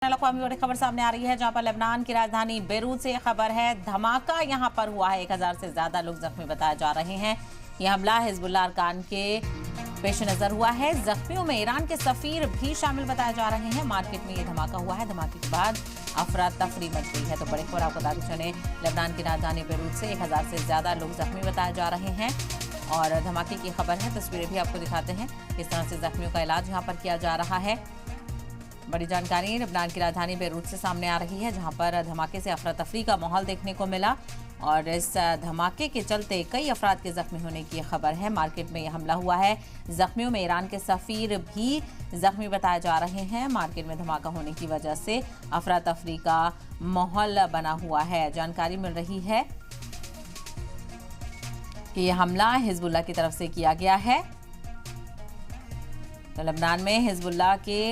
अक़वामी बड़ी खबर सामने आ रही है, जहां पर लेबनान की राजधानी बेरूत से खबर है धमाका यहां पर हुआ है। 1000 से ज्यादा लोग जख्मी बताए जा रहे हैं। यह हमला हिजबुल्लाह अरकान के पेश नजर हुआ है। जख्मियों में ईरान के सफीर भी शामिल बताए जा रहे हैं। मार्केट में ये धमाका हुआ है। धमाके के बाद अफरा तफरी मच गई है। तो बड़ी खबर आपको बताते चले, लेबनान की राजधानी बेरूत से 1000 से ज्यादा लोग जख्मी बताए जा रहे हैं और धमाके की खबर है। तस्वीरें भी आपको दिखाते हैं किस तरह से जख्मियों का इलाज यहाँ पर किया जा रहा है। बड़ी जानकारी लेबनान की राजधानी बेरूत से सामने आ रही है, जहां पर धमाके से अफरा तफरी का माहौल देखने को मिला और इस धमाके के चलते कई अफराद के जख्मी होने की खबर है। मार्केट में यह हमला हुआ है। जख्मियों में ईरान के सफीर भी जख्मी बताए जा रहे हैं। मार्केट में धमाका होने की वजह से अफरा तफरी का माहौल बना हुआ है। जानकारी मिल रही है कि यह हमला हिजबुल्लाह की तरफ से किया गया है। तो लेबनान में हिजबुल्लाह के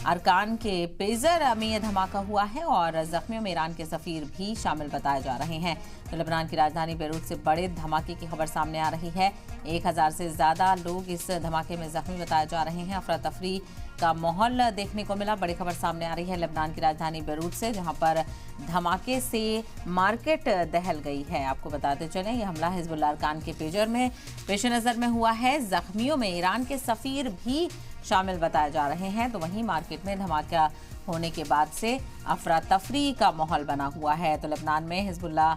अरकान के पेजर में यह धमाका हुआ है और जख्मियों में ईरान के सफीर भी शामिल बताए जा रहे हैं। तो लेबनान की राजधानी बेरूत से बड़े धमाके की खबर सामने आ रही है। 1000 से ज्यादा लोग इस धमाके में जख्मी बताए जा रहे हैं। अफरा तफरी का माहौल देखने को मिला। बड़ी खबर सामने आ रही है लेबनान की राजधानी बेरूत से, जहां पर धमाके से मार्केट दहल गई है। आपको बताते चलें, यह हमला हिजबुल्लाह अरकान के पेजर में पेश नजर में हुआ है। जख्मियों में ईरान के सफीर भी शामिल बताए जा रहे हैं। तो वहीं मार्केट में धमाका होने के बाद से अफरा तफरी का माहौल बना हुआ है। तो लेबनान में हिजबुल्लाह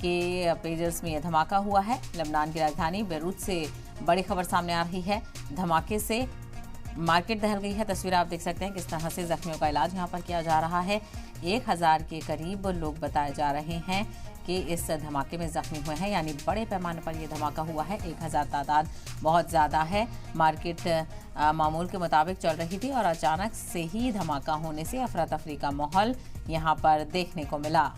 के पेजर्स में यह धमाका हुआ है। लेबनान की राजधानी बेरूत से बड़ी खबर सामने आ रही है। धमाके से मार्केट दहल गई है। तस्वीर आप देख सकते हैं किस तरह से जख्मियों का इलाज यहाँ पर किया जा रहा है। 1000 के करीब लोग बताए जा रहे हैं कि इस धमाके में जख्मी हुए हैं, यानी बड़े पैमाने पर यह धमाका हुआ है। 1000 तादाद बहुत ज़्यादा है। मार्केट मामूल के मुताबिक चल रही थी और अचानक से ही धमाका होने से अफरा तफरी का माहौल यहाँ पर देखने को मिला।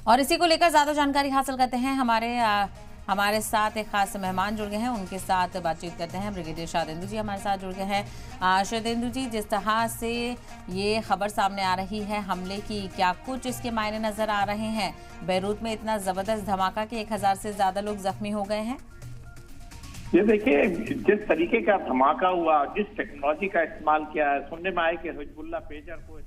और इसी को लेकर ज्यादा जानकारी हासिल करते हैं। हमारे साथ एक खास मेहमान जुड़ गए हैं, उनके साथ बातचीत करते हैं। ब्रिगेडियर शादेंदु जी हमारे साथ जुड़ गए हैं। शादेंदु जी, जिस तरह से ये खबर सामने आ रही है हमले की, क्या कुछ इसके मायने नजर आ रहे हैं? बेरूत में इतना जबरदस्त धमाका कि 1000 से ज्यादा लोग जख्मी हो गए हैं। ये देखिए, जिस तरीके का धमाका हुआ, जिस टेक्नोलॉजी का इस्तेमाल किया है, सुनने में आया कि हिजबुल्लाह पेजर को